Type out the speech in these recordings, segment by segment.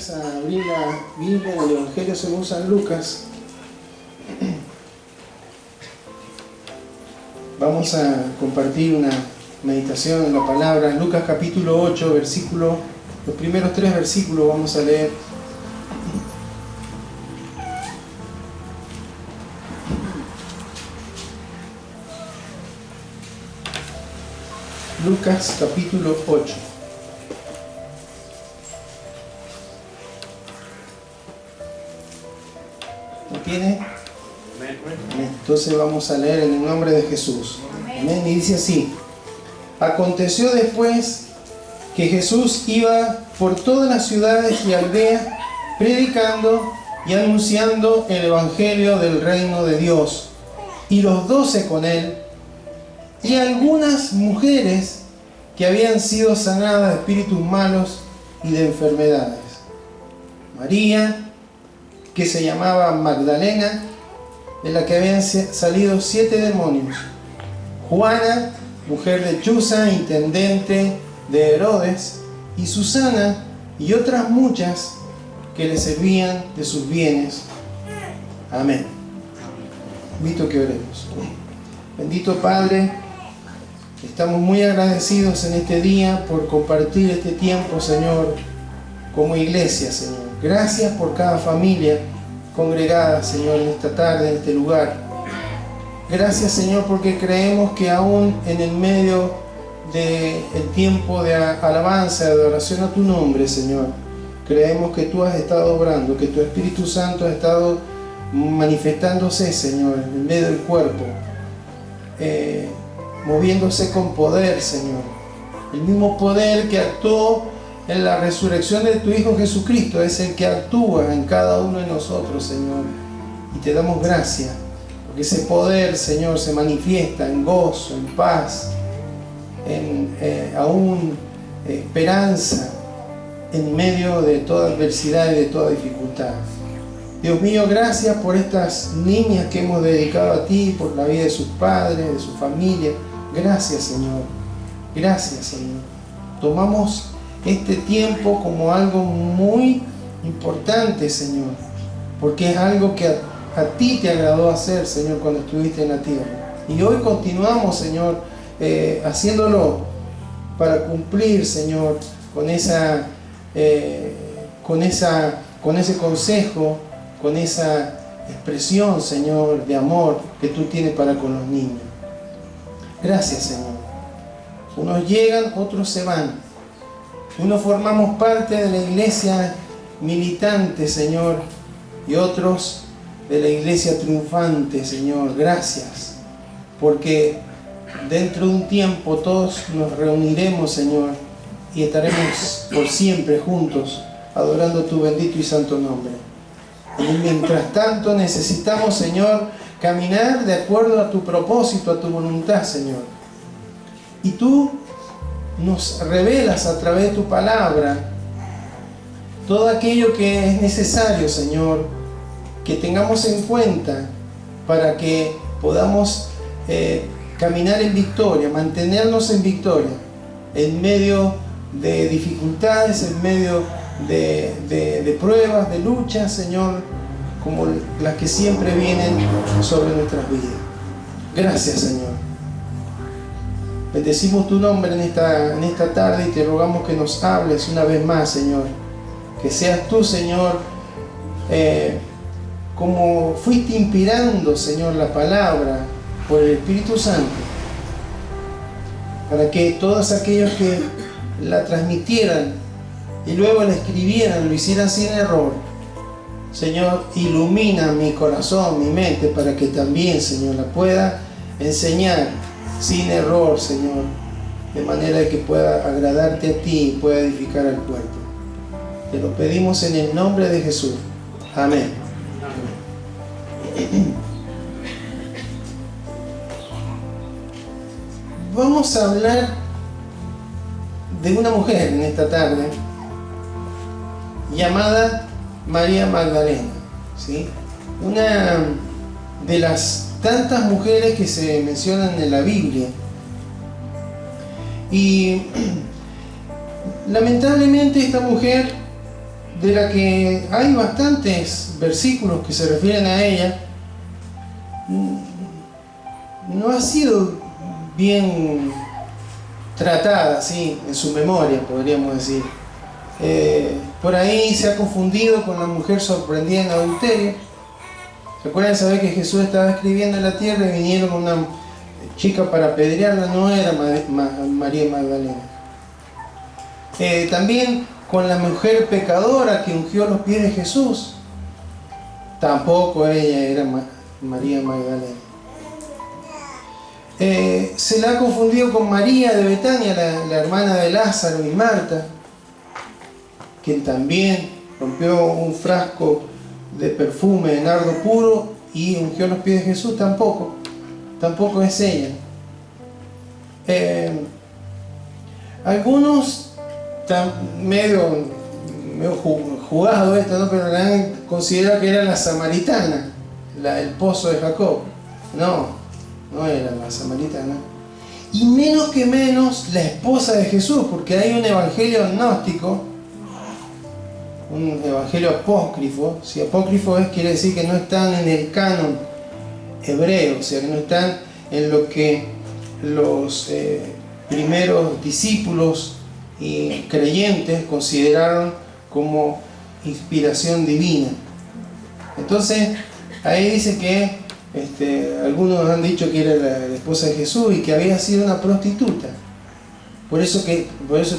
ayudes a abrir la Biblia en el Evangelio según San Lucas. Vamos a compartir una meditación en la palabra. Lucas capítulo 8, los primeros 3 versículos vamos a leer. Lucas capítulo 8. ¿Lo tiene? Entonces vamos a leer en el nombre de Jesús. Amén. Y dice así: aconteció después que Jesús iba por todas las ciudades y aldeas, predicando y anunciando el evangelio del reino de Dios, y los 12 con él, y algunas mujeres que habían sido sanadas de espíritus malos y de enfermedades. María, que se llamaba Magdalena, de la que habían salido 7 demonios. Juana, mujer de Chuza, intendente de Herodes, y Susana, y otras muchas que le servían de sus bienes. Amén. Invito que oremos. Bendito Padre, estamos muy agradecidos en este día por compartir este tiempo, Señor, como iglesia, Señor. Gracias por cada familia congregada, Señor, en esta tarde, en este lugar. Gracias, Señor, porque creemos que aún en el medio del tiempo de alabanza, de adoración a tu nombre, Señor, creemos que tú has estado obrando, que tu Espíritu Santo ha estado manifestándose, Señor, en medio del cuerpo, moviéndose con poder, Señor. El mismo poder que actuó en la resurrección de tu Hijo Jesucristo es el que actúa en cada uno de nosotros, Señor. Y te damos gracias, porque ese poder, Señor, se manifiesta en gozo, en paz, en aún esperanza, en medio de toda adversidad y de toda dificultad. Dios mío, gracias por estas niñas que hemos dedicado a ti, por la vida de sus padres, de su familia. Gracias, Señor. Gracias, Señor. Tomamos este tiempo como algo muy importante, Señor, porque es algo que a ti te agradó hacer, Señor, cuando estuviste en la tierra. Y hoy continuamos, Señor, haciéndolo para cumplir, Señor, con ese consejo, con esa expresión, Señor, de amor que tú tienes para con los niños. Gracias, Señor. Unos llegan, otros se van. Unos formamos parte de la iglesia militante, Señor, y otros de la iglesia triunfante, Señor. Gracias, porque dentro de un tiempo todos nos reuniremos, Señor, y estaremos por siempre juntos, adorando tu bendito y santo nombre. Y mientras tanto necesitamos, Señor, caminar de acuerdo a tu propósito, a tu voluntad, Señor. Y tú nos revelas a través de tu palabra todo aquello que es necesario, Señor, que tengamos en cuenta para que podamos caminar en victoria, mantenernos en victoria, en medio de dificultades, en medio de pruebas, de luchas, Señor, como las que siempre vienen sobre nuestras vidas. Gracias, Señor. Bendecimos tu nombre en esta tarde y te rogamos que nos hables una vez más, Señor. Que seas tú, Señor, como fuiste inspirando, Señor, la palabra por el Espíritu Santo, para que todos aquellos que la transmitieran y luego la escribieran, lo hicieran sin error. Señor, ilumina mi corazón, mi mente, para que también, Señor, la pueda enseñar sin error, Señor, de manera que pueda agradarte a ti y pueda edificar al cuerpo. Te lo pedimos en el nombre de Jesús. Amén. Vamos a hablar de una mujer en esta tarde llamada María Magdalena, ¿sí? Una de las tantas mujeres que se mencionan en la Biblia. Y lamentablemente esta mujer de la que hay bastantes versículos que se refieren a ella, no ha sido bien tratada, ¿sí?, en su memoria, podríamos decir. Por ahí se ha confundido con la mujer sorprendida en adulterio. ¿Recuerdan saber que Jesús estaba escribiendo en la tierra y vinieron una chica para apedrearla? No era María Magdalena. También con la mujer pecadora que ungió los pies de Jesús. Tampoco ella era María Magdalena. Se la ha confundido con María de Betania, la hermana de Lázaro y Marta, quien también rompió un frasco de perfume de nardo puro y ungió los pies de Jesús. Tampoco es ella. Algunos medio jugado esto, ¿no?, pero la han considerado que era la samaritana, el pozo de Jacob. No era la samaritana. Y menos que menos la esposa de Jesús, porque hay un evangelio gnóstico, un evangelio apócrifo. Si apócrifo quiere decir que no están en el canon hebreo, o sea, que no están en lo que los primeros discípulos y creyentes consideraron como inspiración divina. Entonces ahí dice que algunos han dicho que era la esposa de Jesús y que había sido una prostituta, por eso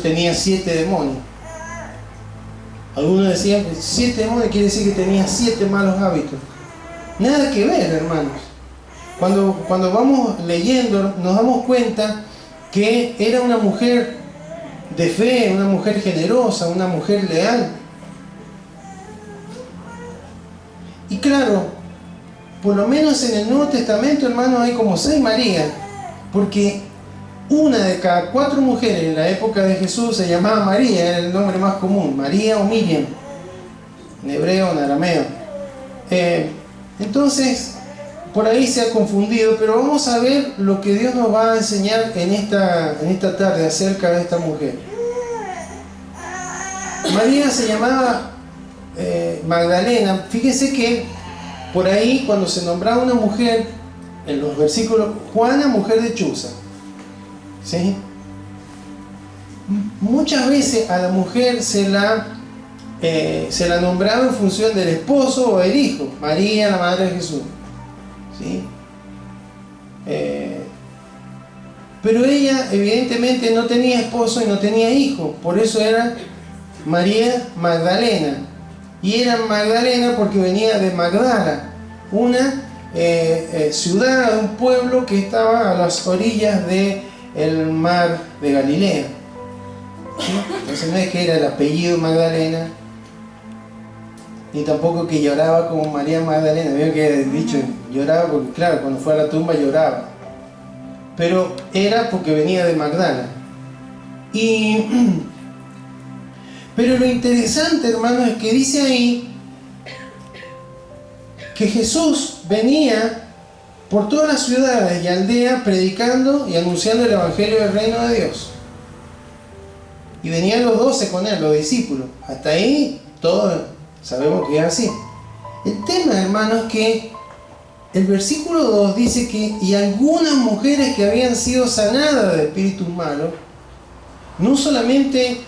tenía 7 demonios. Algunos decían que 7 demonios quiere decir que tenía 7 malos hábitos. Nada que ver, hermanos. Cuando vamos leyendo nos damos cuenta que era una mujer de fe, una mujer generosa, una mujer leal. Y claro, por lo menos en el Nuevo Testamento, hermanos, hay como 6 Marías, porque una de cada 4 mujeres en la época de Jesús se llamaba María, era el nombre más común, María o Miriam, en hebreo o en arameo. Entonces, por ahí se ha confundido, pero vamos a ver lo que Dios nos va a enseñar en esta tarde acerca de esta mujer. María se llamaba Magdalena. Fíjense que por ahí, cuando se nombraba una mujer, en los versículos, Juana, mujer de Chuza, ¿sí? Muchas veces a la mujer se la nombraba en función del esposo o del hijo. María, la madre de Jesús, ¿sí? Pero ella evidentemente no tenía esposo y no tenía hijo, por eso era María Magdalena. Y era Magdalena porque venía de Magdala, una ciudad, un pueblo que estaba a las orillas del mar de Galilea, ¿sí? Entonces no es que era el apellido Magdalena, ni tampoco que lloraba como María Magdalena. Veo que el dicho lloraba porque, claro, cuando fue a la tumba lloraba, pero era porque venía de Magdala. Pero lo interesante, hermanos, es que dice ahí que Jesús venía por todas las ciudades y aldeas predicando y anunciando el evangelio del reino de Dios. Y venían los 12 con él, los discípulos. Hasta ahí todos sabemos que es así. El tema, hermanos, es que el versículo 2 dice que y algunas mujeres que habían sido sanadas de espíritus malos, no solamente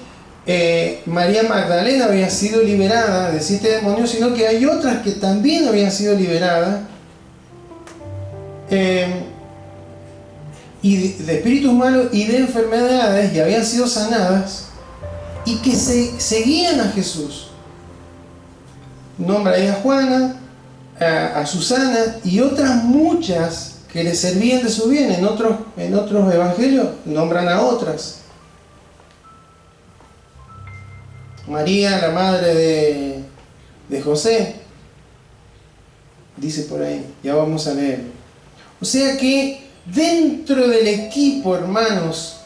María Magdalena había sido liberada de 7 demonios, sino que hay otras que también habían sido liberadas y de espíritus malos y de enfermedades, y habían sido sanadas, y que seguían a Jesús. Nombra ahí a Juana, a Susana y otras muchas que le servían de su bien. En otros evangelios nombran a otras. María, la madre de José, dice por ahí, ya vamos a leer. O sea que dentro del equipo, hermanos,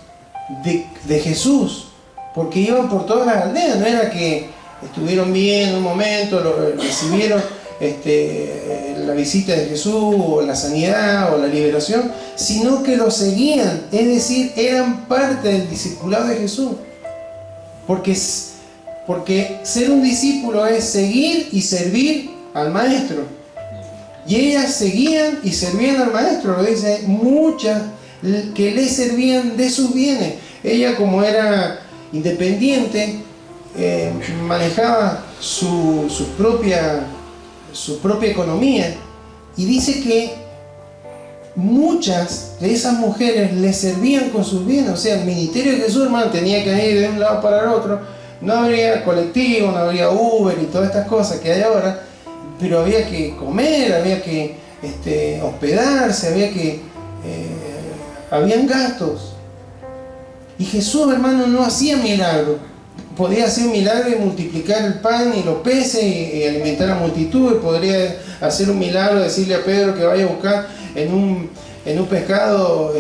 de Jesús, porque iban por todas las aldeas, no era que estuvieron bien un momento, recibieron la visita de Jesús, o la sanidad, o la liberación, sino que lo seguían, es decir, eran parte del discipulado de Jesús, porque porque ser un discípulo es seguir y servir al maestro. Y ellas seguían y servían al maestro, lo dice, muchas que le servían de sus bienes. Ella, como era independiente, manejaba su propia economía, y dice que muchas de esas mujeres le servían con sus bienes. O sea, el ministerio de Jesús, hermano, tenía que ir de un lado para el otro. No habría colectivo, no habría Uber y todas estas cosas que hay ahora, pero había que comer, había que hospedarse, habían gastos. Y Jesús, hermano, no hacía milagros. Podía hacer un milagro y multiplicar el pan y los peces y alimentar a la multitud. Y podría hacer un milagro, decirle a Pedro que vaya a buscar en un pescado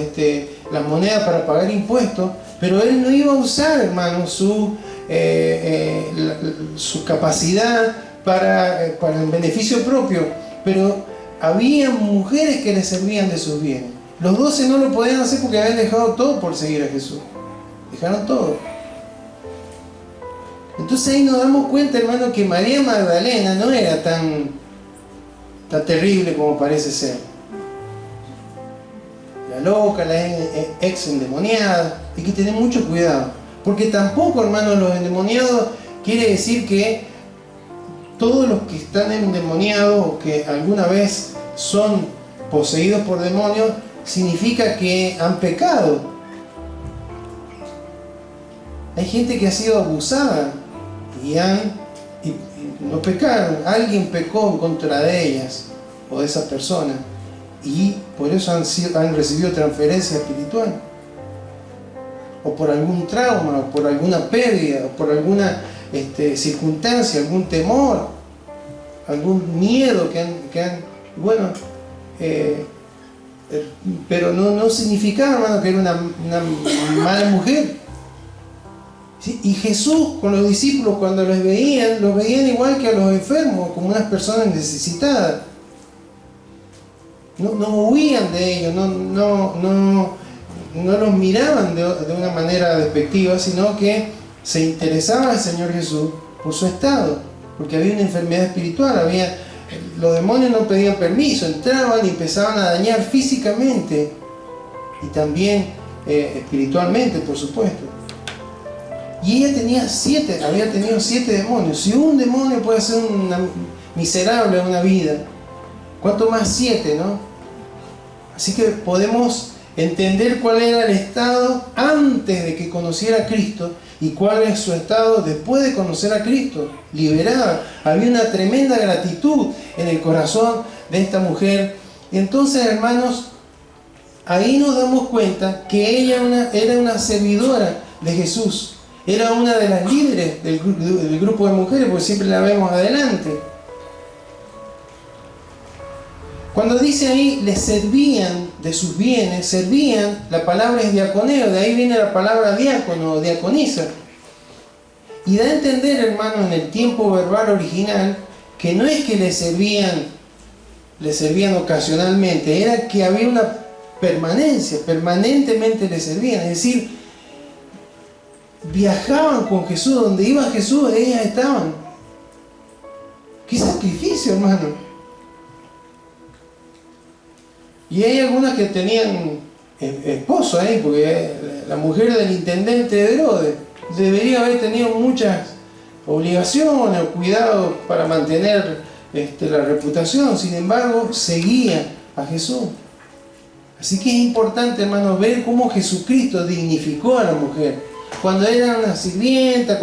las monedas para pagar impuestos. Pero él no iba a usar, hermano, su capacidad para el beneficio propio. Pero había mujeres que le servían de sus bienes. Los 12 no lo podían hacer porque habían dejado todo por seguir a Jesús. Dejaron todo. Entonces ahí nos damos cuenta, hermano, que María Magdalena no era tan terrible como parece ser. La loca, la ex endemoniada. Hay que tener mucho cuidado. Porque tampoco, hermano, los endemoniados quiere decir que todos los que están endemoniados o que alguna vez son poseídos por demonios, significa que han pecado. Hay gente que ha sido abusada y no pecaron. Alguien pecó en contra de ellas o de esa persona, y por eso han recibido transferencia espiritual, o por algún trauma, o por alguna pérdida, o por alguna circunstancia, algún temor, algún miedo pero no significaba, hermano, que era una mala mujer. ¿Sí? Y Jesús con los discípulos, cuando los veían igual que a los enfermos, como unas personas necesitadas. No huían de ellos, no los miraban de una manera despectiva, sino que se interesaba al Señor Jesús por su estado, porque había una enfermedad espiritual, los demonios no pedían permiso, entraban y empezaban a dañar físicamente y también espiritualmente, por supuesto. Y ella había tenido 7 demonios. Si un demonio puede hacer miserable una vida, ¿cuánto más 7, no? Así que podemos entender cuál era el estado antes de que conociera a Cristo y cuál es su estado después de conocer a Cristo. Liberada. Había una tremenda gratitud en el corazón de esta mujer. Y entonces, hermanos, ahí nos damos cuenta que ella era una servidora de Jesús. Era una de las líderes del grupo de mujeres, porque siempre la vemos adelante. Cuando dice ahí, le servían de sus bienes, servían, la palabra es diaconeo, de ahí viene la palabra diácono o diaconisa. Y da a entender, hermano, en el tiempo verbal original, que no es que le servían ocasionalmente, era que había una permanencia, permanentemente le servían, es decir, viajaban con Jesús, donde iba Jesús, ellas estaban. ¡Qué sacrificio, hermano! Y hay algunas que tenían esposo ahí, porque la mujer del intendente de Herodes debería haber tenido muchas obligaciones o cuidados para mantener la reputación. Sin embargo, seguía a Jesús. Así que es importante, hermano, ver cómo Jesucristo dignificó a la mujer. Cuando eran una sirvienta,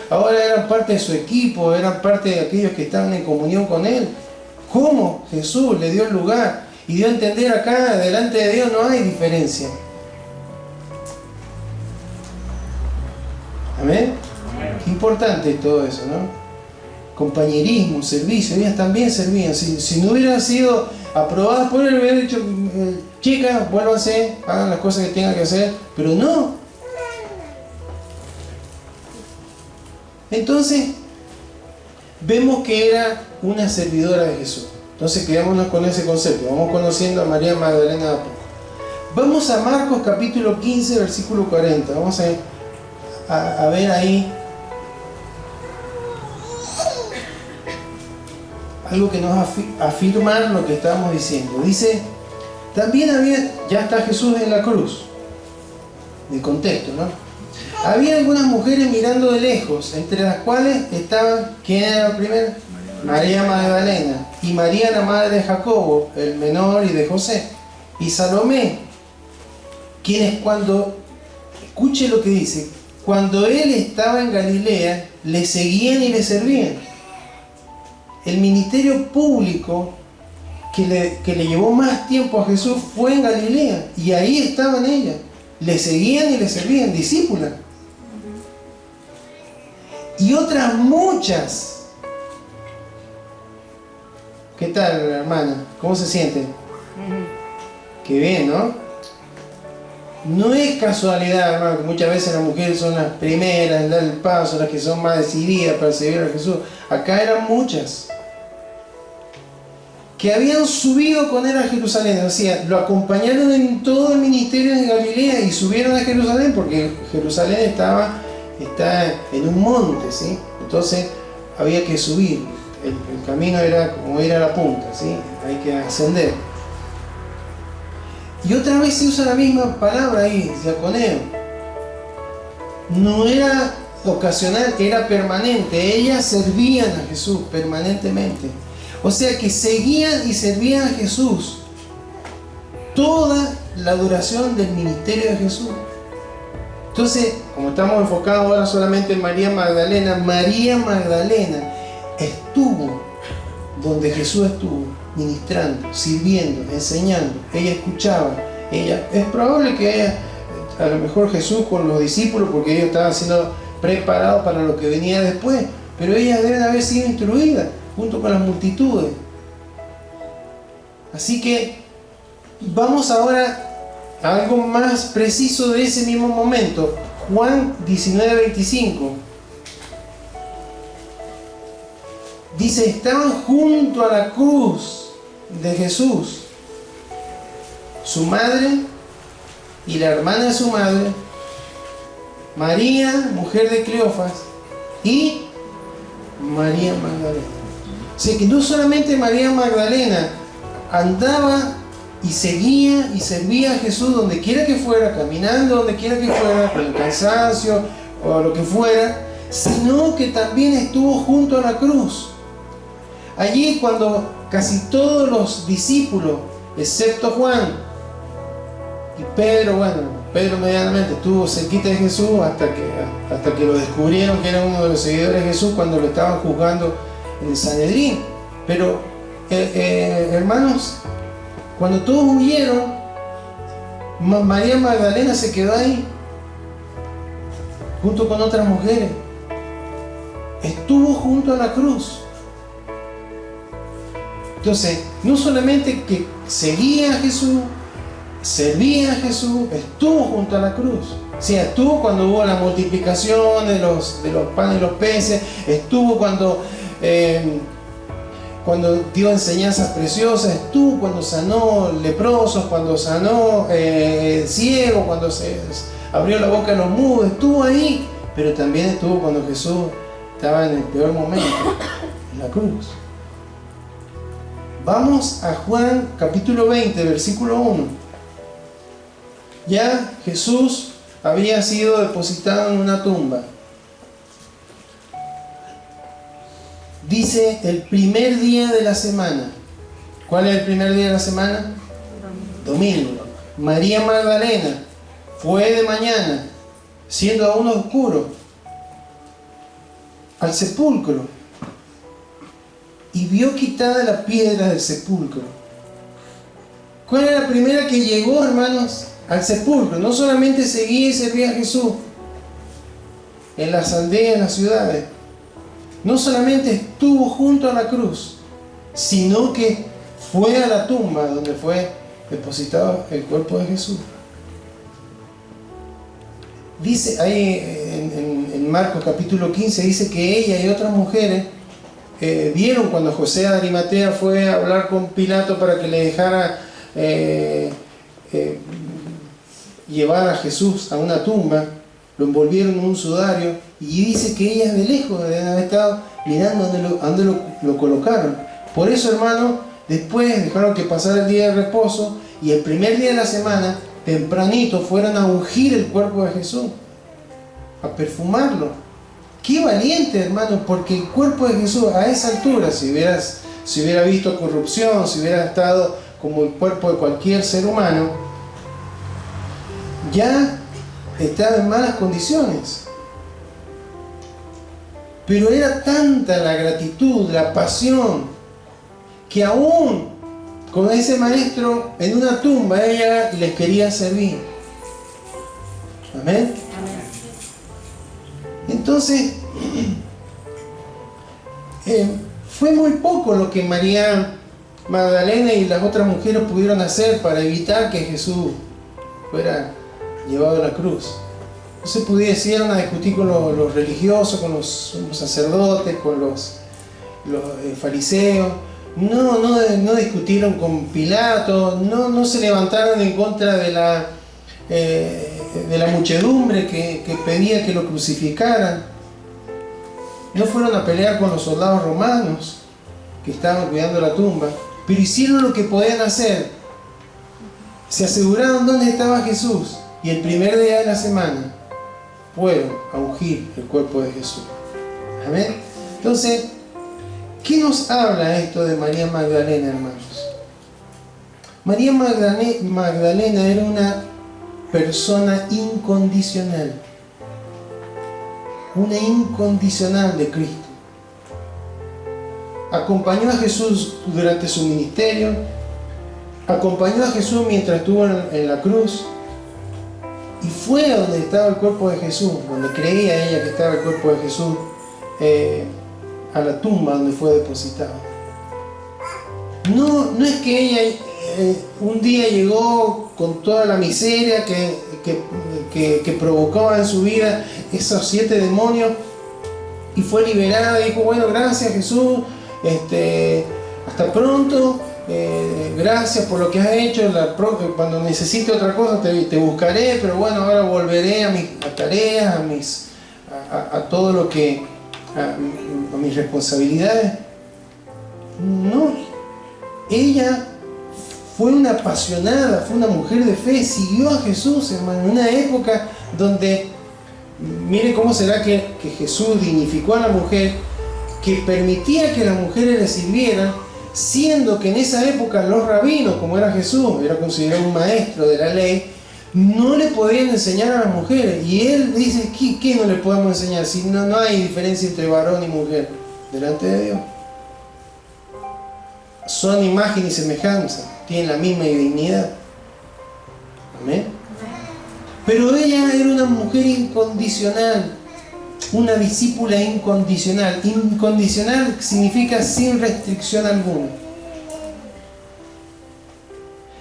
ahora eran parte de su equipo, eran parte de aquellos que estaban en comunión con Él. ¿Cómo Jesús le dio el lugar? Y dio a entender acá, delante de Dios no hay diferencia. ¿Amén? Qué importante es todo eso, ¿no? Compañerismo, servicio, ellas también servían. Si no hubieran sido aprobadas por Él, hubieran dicho, chicas, vuélvanse, hagan las cosas que tengan que hacer, pero no. Entonces, vemos que era una servidora de Jesús. Entonces, quedémonos con ese concepto. Vamos conociendo a María Magdalena de a poco. Vamos a Marcos capítulo 15, versículo 40. Vamos a ver ahí algo que nos afirma lo que estamos diciendo. Dice, también ya está Jesús en la cruz. De contexto, ¿no? Había algunas mujeres mirando de lejos, entre las cuales estaban, ¿quién era la primera? María Magdalena, y María la madre de Jacobo, el menor, y de José, y Salomé, quienes cuando, escuche lo que dice, cuando él estaba en Galilea, le seguían y le servían. El ministerio público que le llevó más tiempo a Jesús fue en Galilea, y ahí estaban ellas, le seguían y le servían, discípulas. Y otras muchas. ¿Qué tal, hermana? ¿Cómo se siente? Qué bien, ¿no? No es casualidad, hermano, que muchas veces las mujeres son las primeras en dar el paso, las que son más decididas para seguir a Jesús. Acá eran muchas que habían subido con él a Jerusalén. O sea, lo acompañaron en todo el ministerio de Galilea y subieron a Jerusalén porque Jerusalén está en un monte, ¿sí? Entonces había que subir. El camino era como ir a la punta, ¿sí? Hay que ascender. Y otra vez se usa la misma palabra ahí, diaconeo. No era ocasional, era permanente. Ellas servían a Jesús permanentemente. O sea que seguían y servían a Jesús toda la duración del ministerio de Jesús. Entonces, como estamos enfocados ahora solamente en María Magdalena estuvo donde Jesús estuvo, ministrando, sirviendo, enseñando. Ella escuchaba. Es probable que ella, a lo mejor Jesús con los discípulos, porque ellos estaban siendo preparados para lo que venía después, pero ellas deben haber sido instruidas junto con las multitudes. Así que vamos ahora a algo más preciso de ese mismo momento. Juan 19:25 dice, estaban junto a la cruz de Jesús su madre y la hermana de su madre, María, mujer de Cleofas, y María Magdalena. O sea que no solamente María Magdalena andaba y seguía y servía a Jesús donde quiera que fuera, caminando donde quiera que fuera, con el cansancio o lo que fuera, sino que también estuvo junto a la cruz. Allí cuando casi todos los discípulos, excepto Juan y Pedro, Pedro medianamente estuvo cerquita de Jesús hasta que lo descubrieron que era uno de los seguidores de Jesús cuando lo estaban juzgando en el Sanedrín. Pero hermanos, cuando todos huyeron, María Magdalena se quedó ahí junto con otras mujeres. Estuvo junto a la cruz. Entonces, no solamente que seguía a Jesús, servía a Jesús, estuvo junto a la cruz. O sea, estuvo cuando hubo la multiplicación de los panes y los peces, estuvo cuando dio enseñanzas preciosas, estuvo cuando sanó leprosos, cuando sanó ciegos, cuando se abrió la boca a los mudos, estuvo ahí, pero también estuvo cuando Jesús estaba en el peor momento, en la cruz. Vamos a Juan capítulo 20, versículo 1. Ya Jesús había sido depositado en una tumba. Dice el primer día de la semana. ¿Cuál es el primer día de la semana? Domingo. María Magdalena fue de mañana, siendo aún oscuro, al sepulcro y vio quitada la piedra del sepulcro. ¿Cuál era la primera que llegó, hermanos, al sepulcro? No solamente seguía y servía a Jesús en las aldeas, en las ciudades. No solamente estuvo junto a la cruz, sino que fue a la tumba donde fue depositado el cuerpo de Jesús. Dice ahí en Marcos capítulo 15, dice que ella y otras mujeres vieron cuando José de Arimatea fue a hablar con Pilato para que le dejara llevar a Jesús a una tumba. Lo envolvieron en un sudario y dice que ellas de lejos deben haber estado mirando dónde lo colocaron, Por eso, hermano, después dejaron que pasara el día de reposo y el primer día de la semana, tempranito, fueron a ungir el cuerpo de Jesús, a perfumarlo. Qué valiente, hermano, porque el cuerpo de Jesús a esa altura, si hubiera visto corrupción, si hubiera estado como el cuerpo de cualquier ser humano, ya estaba en malas condiciones. Pero era tanta la gratitud, la pasión, que aún con ese maestro en una tumba ella les quería servir. Amén. Entonces, fue muy poco lo que María Magdalena y las otras mujeres pudieron hacer para evitar que Jesús fuera llevado a la cruz. No se pudieron a discutir con los religiosos, con los sacerdotes, con los fariseos. No discutieron con Pilato, no se levantaron en contra de la muchedumbre que pedía que lo crucificaran. No fueron a pelear con los soldados romanos que estaban cuidando la tumba, pero hicieron lo que podían hacer. Se aseguraron dónde estaba Jesús y el primer día de la semana fueron a ungir el cuerpo de Jesús. Amén. Entonces, ¿qué nos habla esto de María Magdalena, hermanos? María Magdalena era una persona incondicional. Una incondicional de Cristo. Acompañó a Jesús durante su ministerio. Acompañó a Jesús mientras estuvo en la cruz. Y fue a donde estaba el cuerpo de Jesús, donde creía ella que estaba el cuerpo de Jesús, a la tumba donde fue depositado. No es que ella un día llegó con toda la miseria que provocaba en su vida esos 7 demonios y fue liberada y dijo, bueno, gracias Jesús, hasta pronto, gracias por lo que has hecho, cuando necesite otra cosa te buscaré, pero bueno, ahora volveré a mis tareas, a todo lo que, a mis responsabilidades. No, ella fue una apasionada, fue una mujer de fe, siguió a Jesús, hermano, en una época donde, mire cómo será que Jesús dignificó a la mujer, que permitía que las mujeres le sirvieran, siendo que en esa época los rabinos, como era Jesús, era considerado un maestro de la ley, no le podían enseñar a las mujeres. Y él dice, ¿qué no le podemos enseñar? Si no hay diferencia entre varón y mujer delante de Dios. Son imagen y semejanza, tienen la misma dignidad. Amén. Pero ella era una mujer incondicional, una discípula incondicional. Incondicional significa sin restricción alguna.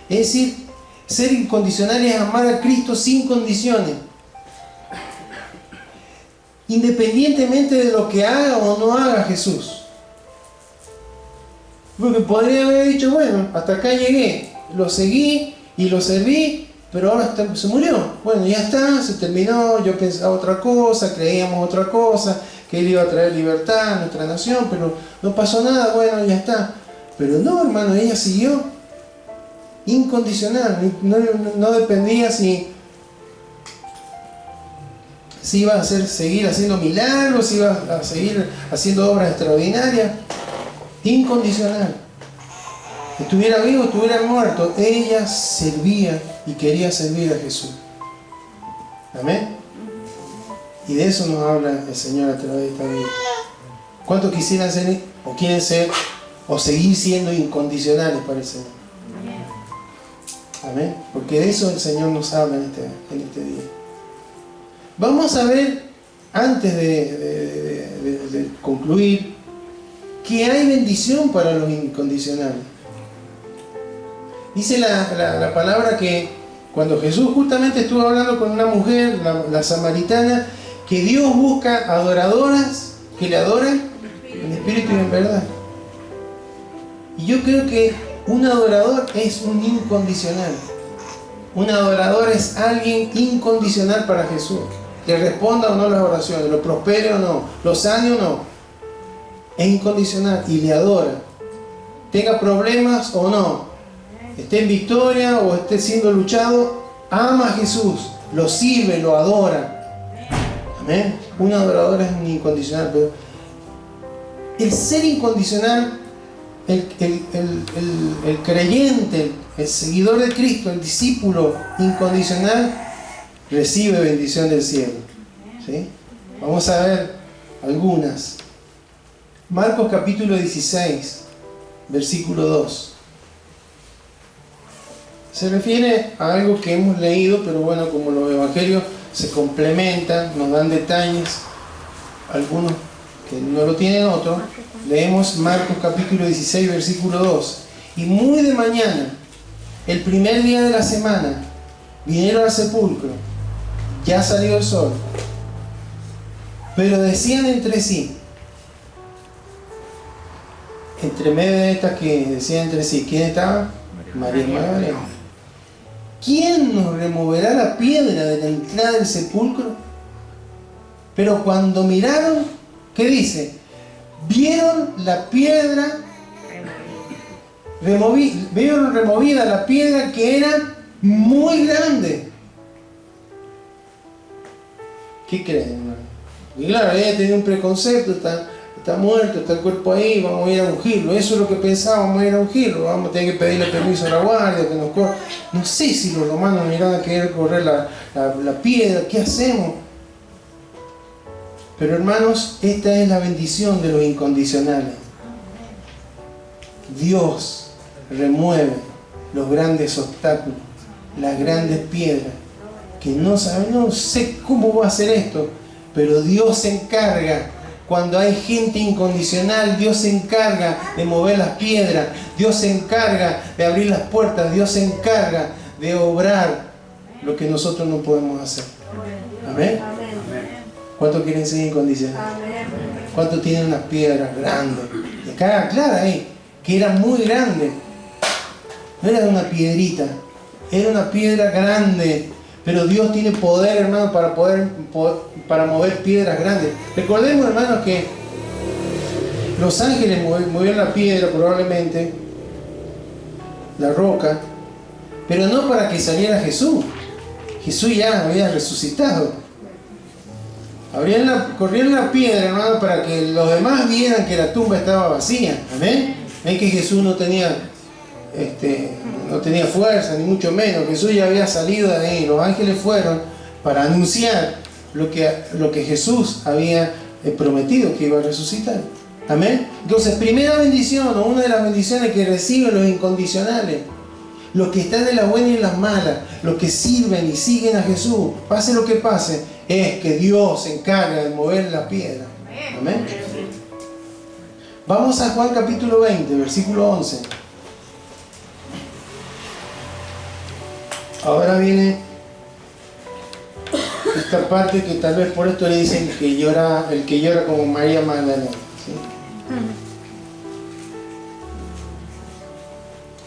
Es decir, ser incondicional es amar a Cristo sin condiciones, independientemente de lo que haga o no haga Jesús. Porque podría haber dicho, bueno, hasta acá llegué, lo seguí y lo serví, pero ahora se murió. Bueno, ya está, se terminó, yo pensaba otra cosa, creíamos otra cosa, que Él iba a traer libertad a nuestra nación, pero no pasó nada, bueno, ya está. Pero no, hermano, ella siguió incondicional, no dependía si iba a seguir haciendo milagros, si iba a seguir haciendo obras extraordinarias. Incondicional. Estuviera vivo, estuviera muerto, ella servía y quería servir a Jesús. Amén. Y de eso nos habla el Señor a través de esta vida. ¿Cuántos quisieran ser o quieren ser o seguir siendo incondicionales para el Señor? Amén. Porque de eso el Señor nos habla en este día. Vamos a ver, antes de concluir, que hay bendición para los incondicionales. Dice la palabra que cuando Jesús justamente estuvo hablando con una mujer, la samaritana, que Dios busca adoradoras que le adoran en espíritu y en verdad. Y yo creo que un adorador es un incondicional. Un adorador es alguien incondicional para Jesús. Le responda o no las oraciones, lo prospere o no, lo sane o no. Es incondicional y le adora. tenga problemas o no, esté en victoria o esté siendo luchado, ama a Jesús, lo sirve, lo adora. Amén. Un adorador es un incondicional, pero el ser incondicional, el creyente, el seguidor de Cristo, el discípulo incondicional, recibe bendición del cielo. ¿Sí? Vamos a ver algunas. Marcos capítulo 16, versículo 2. Se refiere a algo que hemos leído, pero bueno, como los evangelios se complementan, nos dan detalles, algunos que no lo tienen otros. Leemos Marcos capítulo 16, versículo 2. Y muy de mañana, el primer día de la semana, vinieron al sepulcro. Ya salió el sol. Pero decían entre sí, entre medio de estas que decían entre sí, ¿quién estaba? María Magdalena. ¿Quién nos removerá la piedra de la entrada del sepulcro? Pero cuando miraron, ¿qué dice? Vieron la piedra vieron removida la piedra, que era muy grande. ¿Qué creen, hermano? Y claro, ella tenía un preconcepto, está muerto, está el cuerpo ahí, vamos a ir a ungirlo. Eso es lo que pensábamos, vamos a ir a ungirlo, vamos a tener que pedirle permiso a la guardia, que nos corra. No sé si los romanos nos iban a querer correr la piedra, ¿qué hacemos? Pero hermanos, esta es la bendición de los incondicionales. Dios remueve los grandes obstáculos, las grandes piedras, que no sé cómo va a hacer esto, pero Dios se encarga. Cuando hay gente incondicional, Dios se encarga de mover las piedras, Dios se encarga de abrir las puertas, Dios se encarga de obrar lo que nosotros no podemos hacer. Amén. ¿Cuántos quieren ser incondicionales? ¿Cuántos tienen unas piedras grandes? Y acá clara ahí, que era muy grande. No era una piedrita, era una piedra grande. Pero Dios tiene poder, hermano, para mover piedras grandes. Recordemos, hermanos, que los ángeles movieron la piedra, probablemente, la roca, pero no para que saliera Jesús. Jesús ya había resucitado. Corrieron la piedra, hermano, para que los demás vieran que la tumba estaba vacía. Amén. Es que Jesús no tenía fuerza, ni mucho menos. Jesús ya había salido de ahí. Los ángeles fueron para anunciar lo que Jesús había prometido, que iba a resucitar. Amén. Entonces, primera bendición, o una de las bendiciones que reciben los incondicionales, los que están en las buenas y en las malas, los que sirven y siguen a Jesús, pase lo que pase, es que Dios se encarga de mover la piedra. Amén. Vamos a Juan capítulo 20, versículo 11. Ahora viene esta parte que tal vez por esto le dicen que llora, el que llora como María Magdalena. ¿Sí?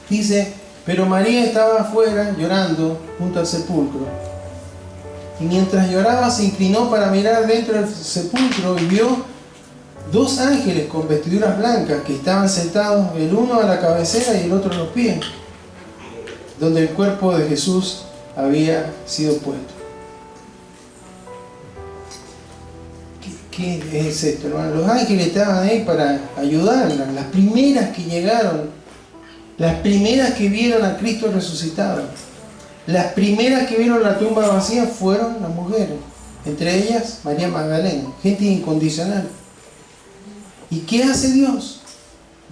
Dice, pero María estaba afuera llorando junto al sepulcro. Y mientras lloraba se inclinó para mirar dentro del sepulcro y vio dos ángeles con vestiduras blancas que estaban sentados, el uno a la cabecera y el otro a los pies, donde el cuerpo de Jesús había sido puesto. ¿Qué es esto, hermano? Los ángeles estaban ahí para ayudarla. Las primeras que llegaron, las primeras que vieron a Cristo resucitado, las primeras que vieron la tumba vacía fueron las mujeres, entre ellas María Magdalena, gente incondicional. ¿Y qué hace Dios?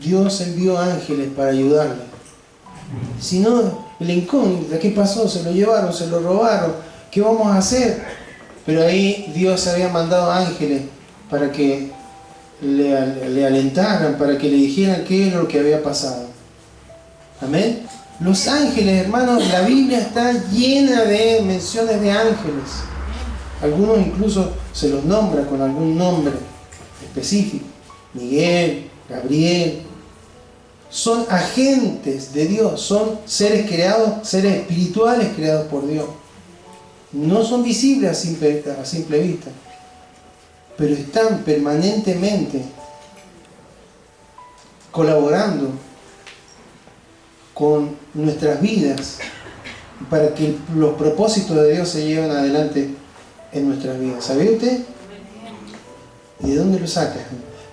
Dios envió ángeles para ayudarla. Si no, el incógnito, ¿qué pasó? Se lo llevaron, se lo robaron, ¿qué vamos a hacer? Pero ahí Dios había mandado ángeles para que le alentaran, para que le dijeran qué era lo que había pasado. Amén. Los ángeles, hermanos, la Biblia está llena de menciones de ángeles. Algunos incluso se los nombra con algún nombre específico. Miguel, Gabriel. Son agentes de Dios, son seres creados, seres espirituales creados por Dios. No son visibles a simple vista, pero están permanentemente colaborando con nuestras vidas para que los propósitos de Dios se lleven adelante en nuestras vidas. ¿Sabía usted? ¿Y de dónde lo saca?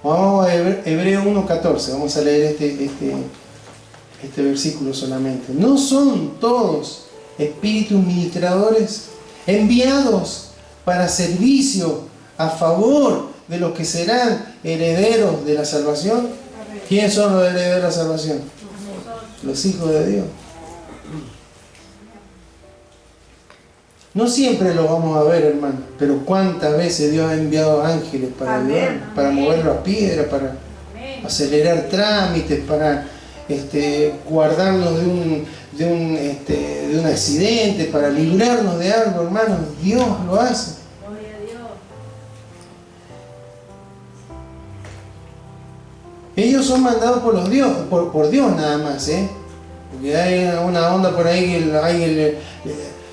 Vamos a Hebreo 1:14. Vamos a leer este versículo solamente. ¿No son todos espíritus ministradores enviados para servicio a favor de los que serán herederos de la salvación? ¿Quiénes son los herederos de la salvación? Los hijos de Dios. No siempre lo vamos a ver, hermano, pero cuántas veces Dios ha enviado ángeles para ayudar, para mover las piedras, para acelerar trámites, para guardarnos de un accidente, para librarnos de algo, hermano. Dios lo hace. Ellos son mandados por por Dios nada más, porque hay una onda por ahí que hay el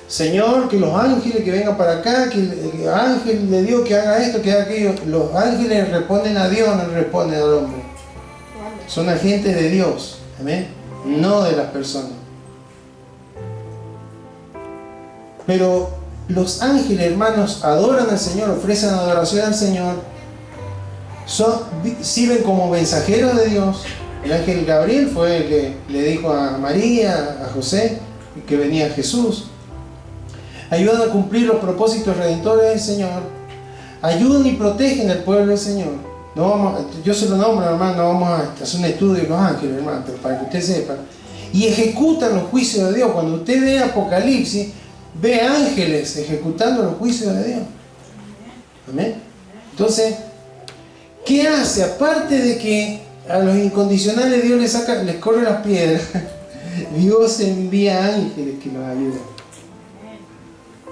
Señor, que los ángeles que vengan para acá, que el ángel de Dios que haga esto, que haga aquello. Los ángeles responden a Dios, no responden al hombre. Son agentes de Dios, amén, no de las personas. Pero los ángeles, hermanos, adoran al Señor, ofrecen adoración al Señor, sirven como mensajeros de Dios. El ángel Gabriel fue el que le dijo a María, a José, que venía Jesús. Ayudan a cumplir los propósitos redentores del Señor. Ayudan y protegen al pueblo del Señor. Yo se lo nombro, hermano, no vamos a hacer un estudio de los ángeles, hermano, pero para que usted sepa. Y ejecutan los juicios de Dios. Cuando usted ve Apocalipsis, ve ángeles ejecutando los juicios de Dios. Amén. Entonces, ¿qué hace? Aparte de que a los incondicionales Dios les corre las piedras, Dios envía ángeles que los ayudan.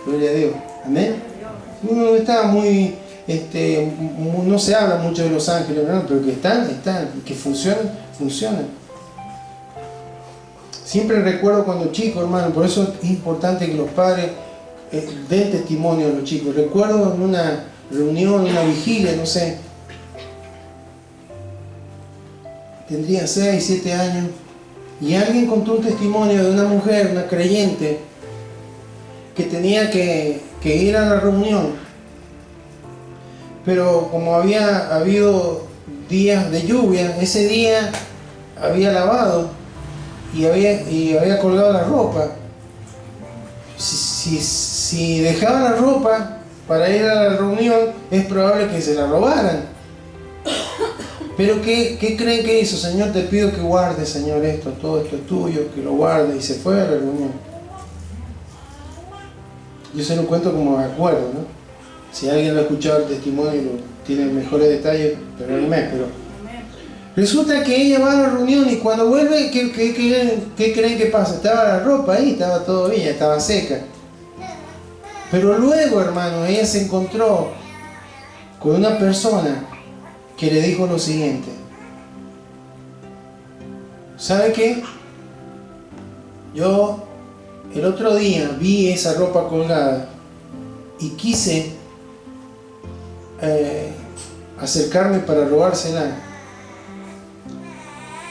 Gloria a Dios. Amén. Uno no está muy, no se habla mucho de los ángeles, ¿no? Pero que están, y que funcionan. Siempre recuerdo cuando chico, hermano, por eso es importante que los padres den testimonio a los chicos. Recuerdo en una reunión, en una vigilia, no sé, tendría 6, 7 años, y alguien contó un testimonio de una mujer, una creyente, que tenía que ir a la reunión, pero como había habido días de lluvia, ese día había lavado y había colgado la ropa. Si dejaba la ropa para ir a la reunión, es probable que se la robaran. Pero ¿qué creen que hizo? Señor, te pido que guardes, Señor, todo esto es tuyo, que lo guardes. Y se fue a la reunión. Yo se lo cuento como me acuerdo, ¿no? Si alguien lo ha escuchado el testimonio, tiene mejores detalles, perdónenme, pero resulta que ella va a la reunión y cuando vuelve, ¿qué creen que pasa? Estaba la ropa ahí, estaba todo bien, estaba seca. Pero luego, hermano, ella se encontró con una persona que le dijo lo siguiente: ¿sabe qué? Yo el otro día vi esa ropa colgada y quise acercarme para robársela,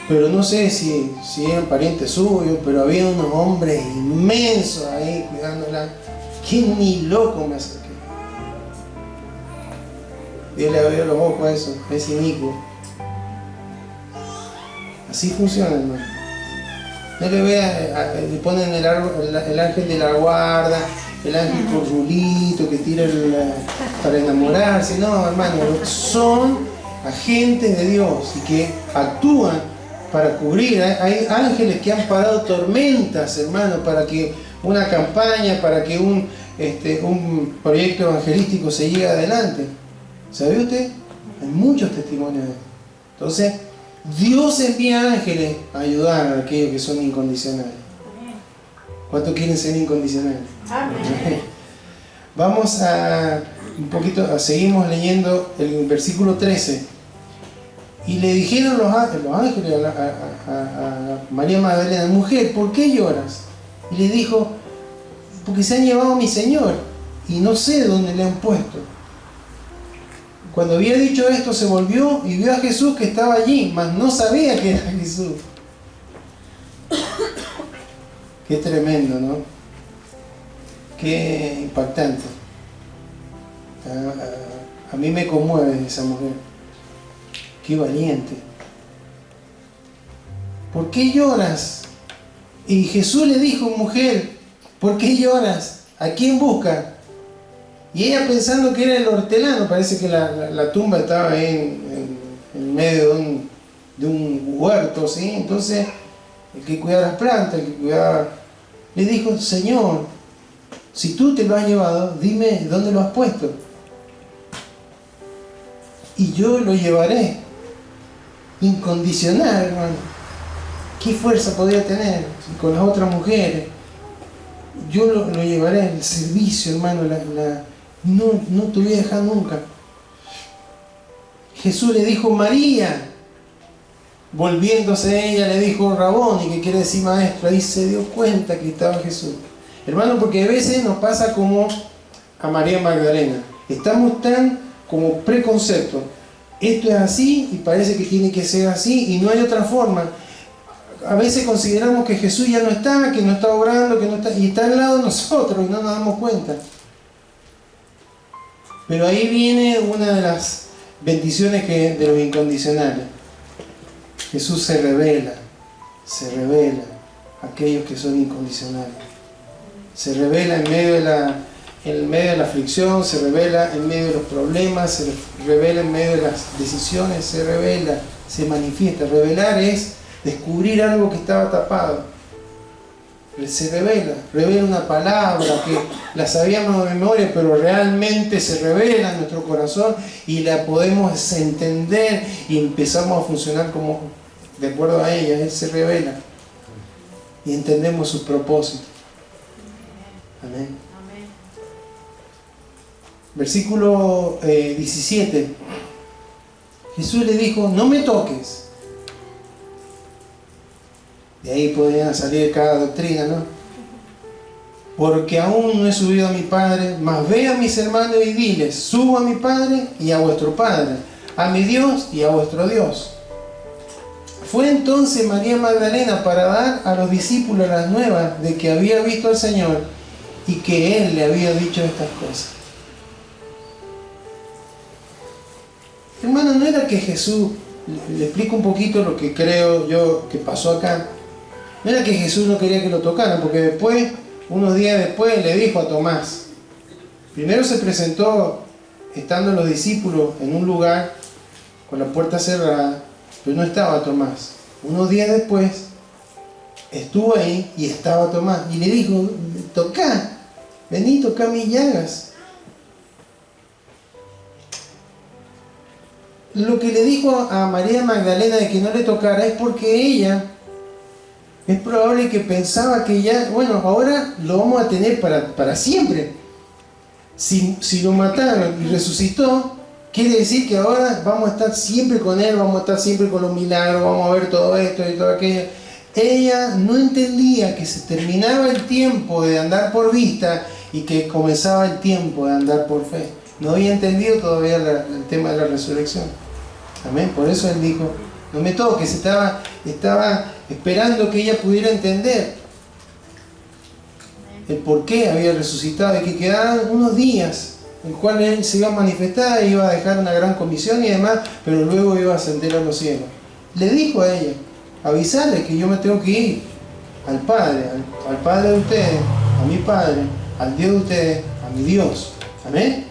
pero no sé si eran parientes suyos, pero había unos hombres inmensos ahí cuidándola, que ni loco me acerqué. Dios le abrió los ojos a eso, a ese inicuo. Así funciona, hermano. No le vea, le ponen el ángel de la guarda, el ángel con rulito que tira para enamorarse. No, hermano, son agentes de Dios y que actúan para cubrir. Hay ángeles que han parado tormentas, hermano, para que una campaña, para que un proyecto evangelístico se llegue adelante. ¿Sabe usted? Hay muchos testimonios de esto. Entonces, Dios envía ángeles a ayudar a aquellos que son incondicionales. ¿Cuántos quieren ser incondicionales? Amén. Vamos seguimos leyendo el versículo 13. Y le dijeron los ángeles a María Magdalena: mujer, ¿por qué lloras? Y le dijo: porque se han llevado a mi Señor y no sé dónde le han puesto. Cuando había dicho esto, se volvió y vio a Jesús que estaba allí, mas no sabía que era Jesús. Qué tremendo, ¿no? Qué impactante. A mí me conmueve esa mujer. Qué valiente. ¿Por qué lloras? Y Jesús le dijo, mujer, ¿por qué lloras? ¿A quién busca? Y ella pensando que era el hortelano, parece que la tumba estaba ahí en medio de un huerto, ¿sí? Entonces, el que cuidaba las plantas, el que cuidaba, le dijo, Señor, si tú te lo has llevado, dime dónde lo has puesto. Y yo lo llevaré. Incondicional, hermano. ¿Qué fuerza podría tener con las otras mujeres? Yo lo llevaré, el servicio, hermano, no te voy a dejar nunca. Jesús le dijo, María. Volviéndose ella le dijo, Raboni, que quiere decir maestro. Ahí se dio cuenta que estaba Jesús. Hermano, porque a veces nos pasa como a María Magdalena. Estamos tan como preconceptos. Esto es así y parece que tiene que ser así y no hay otra forma. A veces consideramos que Jesús ya no está, que no está obrando, que no está, y está al lado de nosotros y no nos damos cuenta. Pero ahí viene una de las bendiciones de los incondicionales. Jesús se revela a aquellos que son incondicionales. Se revela en medio de la aflicción, se revela en medio de los problemas, se revela en medio de las decisiones, se revela, se manifiesta. Revelar es descubrir algo que estaba tapado. Se revela una palabra que la sabíamos de memoria, pero realmente se revela en nuestro corazón y la podemos entender y empezamos a funcionar como de acuerdo a ella. Él se revela y entendemos sus propósitos. Amén. Versículo 17. Jesús le dijo, no me toques. De ahí podrían salir cada doctrina, ¿no? Porque aún no he subido a mi Padre, mas ve a mis hermanos y diles, subo a mi Padre y a vuestro Padre, a mi Dios y a vuestro Dios. Fue entonces María Magdalena para dar a los discípulos las nuevas de que había visto al Señor y que Él le había dicho estas cosas. Hermano, no era que Jesús, le explico un poquito lo que creo yo que pasó acá. No era que Jesús no quería que lo tocaran, porque después, unos días después, le dijo a Tomás. Primero se presentó, estando los discípulos en un lugar, con la puerta cerrada, pero no estaba Tomás. Unos días después, estuvo ahí y estaba Tomás. Y le dijo, tocá, vení, tocá mis llagas. Lo que le dijo a María Magdalena de que no le tocara es porque ella... Es probable que pensaba que ya, bueno, ahora lo vamos a tener para siempre. Si lo mataron y resucitó, quiere decir que ahora vamos a estar siempre con Él, vamos a estar siempre con los milagros, vamos a ver todo esto y todo aquello. Ella no entendía que se terminaba el tiempo de andar por vista y que comenzaba el tiempo de andar por fe. No había entendido todavía el tema de la resurrección. Amén. Por eso Él dijo, no me toques, estaba esperando que ella pudiera entender el por qué había resucitado y que quedaban unos días en los cuales Él se iba a manifestar, iba a dejar una gran comisión y demás, pero luego iba a ascender a los cielos. Le dijo a ella, avisarle que yo me tengo que ir al Padre, al Padre de ustedes, a mi Padre, al Dios de ustedes, a mi Dios. Amén.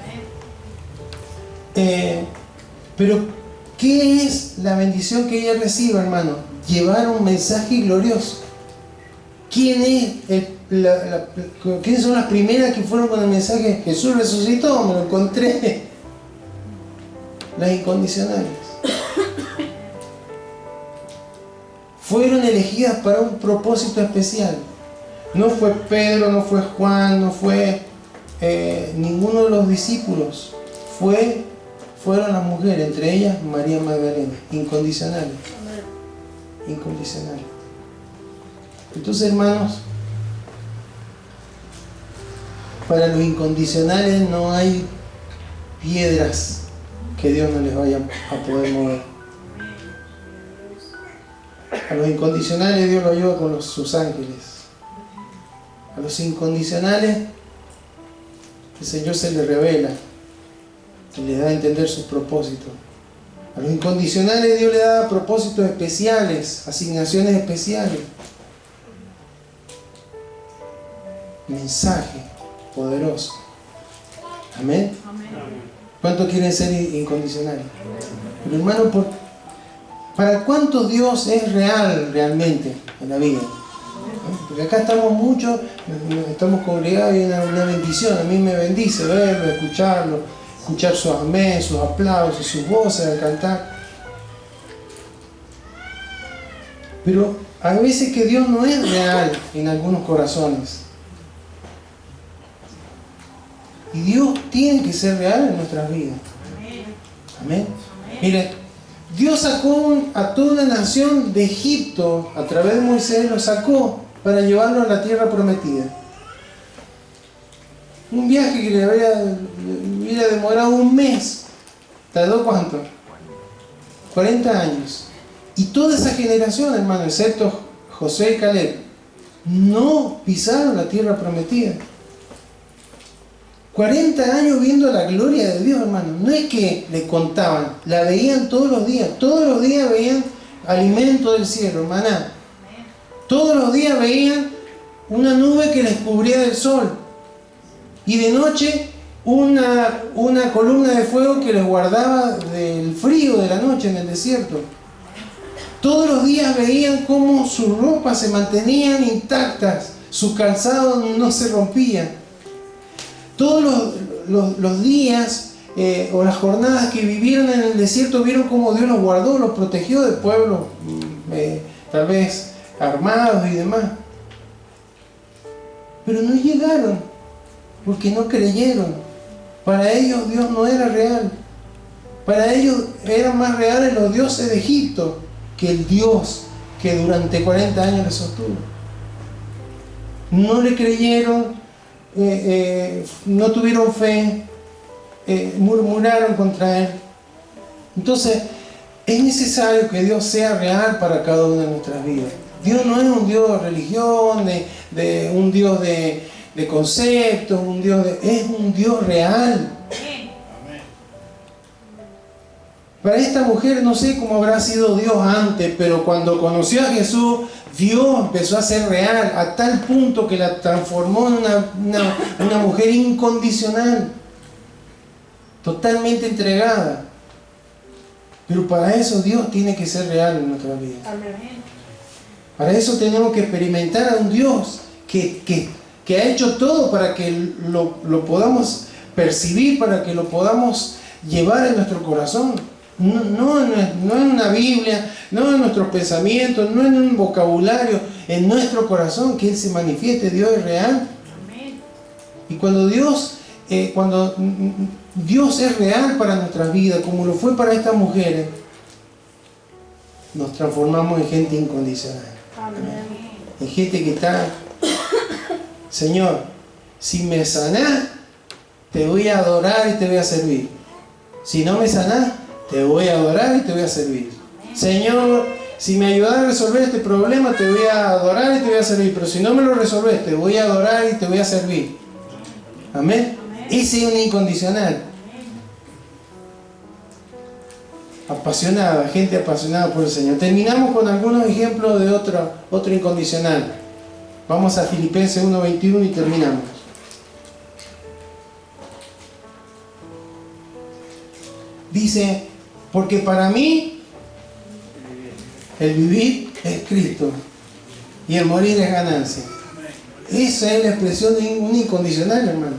Pero ¿qué es la bendición que ella recibe, hermano? Llevar un mensaje glorioso. ¿Quiénes son las primeras que fueron con el mensaje? Jesús resucitó, me lo encontré. Las incondicionales. Fueron elegidas para un propósito especial. No fue Pedro, no fue Juan, no fue ninguno de los discípulos. Fueron las mujeres, entre ellas María Magdalena, incondicionales. Incondicionales. Entonces, hermanos, para los incondicionales no hay piedras que Dios no les vaya a poder mover. A los incondicionales Dios lo ayuda con sus ángeles. los incondicionales, el Señor se les revela y les da a entender sus propósitos. A los incondicionales Dios le da propósitos especiales, asignaciones especiales. Mensaje poderoso. Amén. ¿Cuántos quieren ser incondicionales? Pero hermano, ¿para cuántos Dios es real realmente en la vida? Porque acá estamos muchos, estamos congregados y es una bendición. A mí me bendice verlo, escucharlo, escuchar sus amén, sus aplausos, sus voces al cantar. Pero hay veces que Dios no es real en algunos corazones. Y Dios tiene que ser real en nuestras vidas. Amén. Mire, Dios sacó a toda una nación de Egipto a través de Moisés, lo sacó para llevarlo a la tierra prometida. Un viaje que le hubiera demorado un mes. ¿Tardó cuánto? 40 años. Y toda esa generación, hermano, excepto Josué y Caleb, no pisaron la tierra prometida. 40 años viendo la gloria de Dios, hermano. No es que le contaban, la veían todos los días. Todos los días veían alimento del cielo, maná. Todos los días veían una nube que les cubría del sol. Y de noche una columna de fuego que les guardaba del frío de la noche en el desierto. Todos los días veían cómo sus ropas se mantenían intactas, su calzado no se rompía. Todos los días o las jornadas que vivieron en el desierto vieron cómo Dios los guardó, los protegió de pueblos tal vez armados y demás. Pero no llegaron porque no creyeron. Para ellos Dios no era real. Para ellos eran más reales los dioses de Egipto que el Dios que durante 40 años les sostuvo. No le creyeron. No tuvieron fe, murmuraron contra Él. Entonces es necesario que Dios sea real para cada una de nuestras vidas. Dios no es un Dios de religión, un Dios de conceptos, es un Dios real. Para esta mujer no sé cómo habrá sido Dios antes, pero cuando conoció a Jesús, Dios empezó a ser real a tal punto que la transformó en una mujer incondicional, totalmente entregada. Pero para eso Dios tiene que ser real en nuestra vida. Para eso tenemos que experimentar a un Dios que ha hecho todo para que lo podamos percibir, para que lo podamos llevar en nuestro corazón. No en una Biblia, no en nuestros pensamientos, no en un vocabulario, en nuestro corazón, que Él se manifieste. Dios es real. Amén. Y cuando Dios es real para nuestras vidas, como lo fue para estas mujeres, nos transformamos en gente incondicional. Amén. En gente que está, Señor, si me sanás, te voy a adorar y te voy a servir. Si no me sanás, te voy a adorar y te voy a servir. Señor, si me ayudas a resolver este problema, te voy a adorar y te voy a servir. Pero si no me lo resolves, te voy a adorar y te voy a servir. Amén. Ese es un incondicional. Apasionada, gente apasionada por el Señor. Terminamos con algunos ejemplos de otro incondicional. Vamos a Filipenses 1:21 y terminamos. Dice: porque para mí el vivir es Cristo y el morir es ganancia. Esa es la expresión de un incondicional, hermano.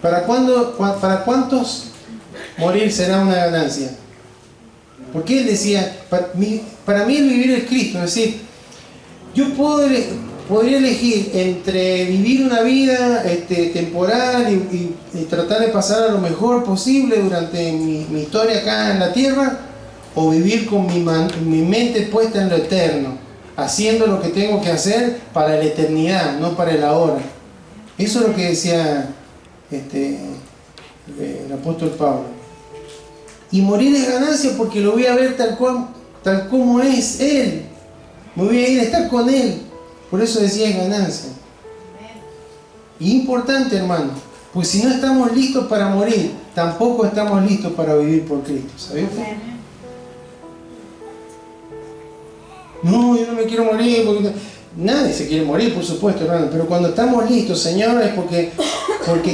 ¿Para cuántos morir será una ganancia? Porque él decía, para mí el vivir es Cristo. Es decir, yo podría elegir entre vivir una vida temporal y tratar de pasar a lo mejor posible durante mi historia acá en la tierra, o vivir con mi mente puesta en lo eterno, haciendo lo que tengo que hacer para la eternidad, no para el ahora. Eso es lo que decía el apóstol Pablo. Y morir es ganancia porque lo voy a ver tal como es Él. Me voy a ir a estar con Él. Por eso decía es ganancia. Y importante, hermano, pues si no estamos listos para morir, tampoco estamos listos para vivir por Cristo. ¿Sabes? No, yo no me quiero morir porque... Nadie se quiere morir, por supuesto, hermano, pero cuando estamos listos, Señor, es porque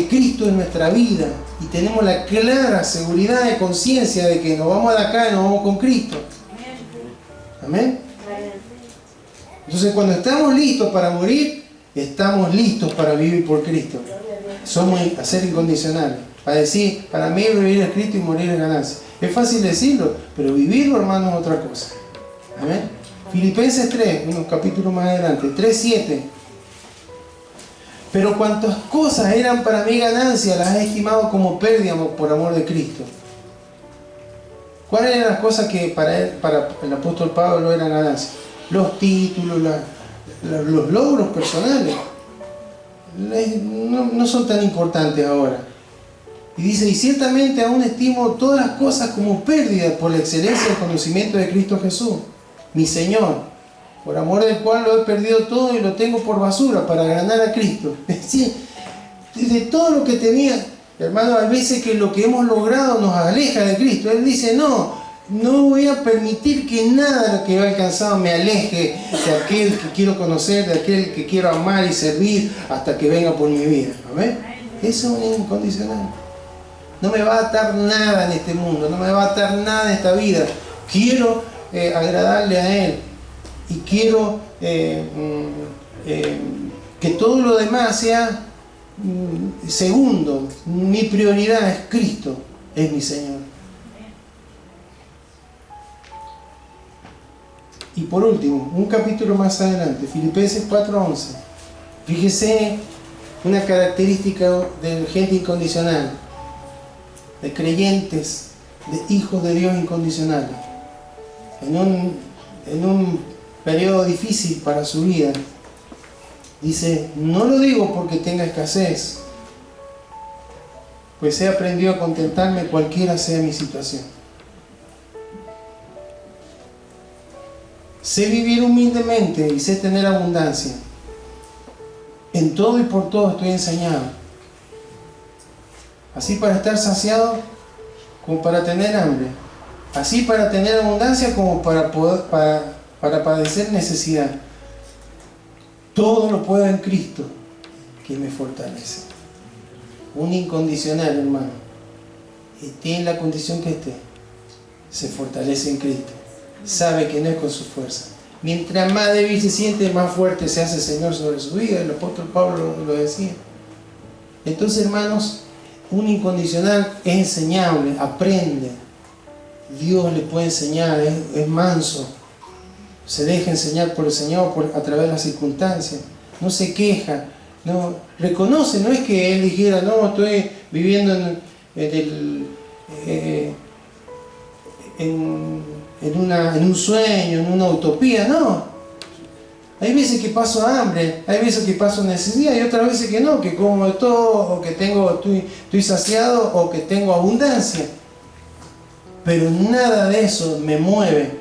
Cristo es nuestra vida y tenemos la clara seguridad de conciencia de que nos vamos de acá y nos vamos con Cristo. Amén. Entonces, cuando estamos listos para morir, estamos listos para vivir por Cristo. Somos a ser incondicionales. Para decir, para mí vivir es Cristo y morir es ganancia. Es fácil decirlo, pero vivirlo, hermano, es otra cosa. Amén. Filipenses 3, unos capítulos más adelante, 3:7. Pero cuantas cosas eran para mí ganancia, las he estimado como pérdida por amor de Cristo. ¿Cuáles eran las cosas que para el apóstol Pablo eran ganancia? Los títulos, los logros personales. No son tan importantes ahora. Y dice, y ciertamente aún estimo todas las cosas como pérdida por la excelencia del conocimiento de Cristo Jesús, mi Señor, por amor del cual lo he perdido todo y lo tengo por basura para ganar a Cristo. Es decir, de todo lo que tenía, hermano, a veces que lo que hemos logrado nos aleja de Cristo. Él dice, no voy a permitir que nada de lo que he alcanzado me aleje de aquel que quiero conocer, de aquel que quiero amar y servir hasta que venga por mi vida. ¿Amén? Eso es un incondicional. No me va a atar nada en este mundo, no me va a atar nada en esta vida. Quiero agradarle a Él y quiero que todo lo demás sea segundo. Mi prioridad es Cristo, es mi Señor. Y por último, un capítulo más adelante, Filipenses 4:11. Fíjese una característica de gente incondicional, de creyentes, de hijos de Dios incondicionales. En un periodo difícil para su vida, dice, no lo digo porque tenga escasez, pues he aprendido a contentarme cualquiera sea mi situación. Sé vivir humildemente y sé tener abundancia. En todo y por todo estoy enseñado, así para estar saciado como para tener hambre, así para tener abundancia como para padecer necesidad. Todo lo puedo en Cristo que me fortalece. Un incondicional, hermano, esté en la condición que esté, se fortalece en Cristo. Sabe que no es con su fuerza. Mientras más débil se siente, más fuerte se hace el Señor sobre su vida. El apóstol Pablo lo decía. Entonces, hermanos, un incondicional es enseñable, aprende. Dios le puede enseñar, es manso, se deja enseñar por el Señor a través de las circunstancias, no se queja, no reconoce, no es que él dijera, no, estoy viviendo en un sueño, en una utopía, no. Hay veces que paso hambre, hay veces que paso necesidad y otras veces que no, que como de todo, o que estoy saciado o que tengo abundancia. Pero nada de eso me mueve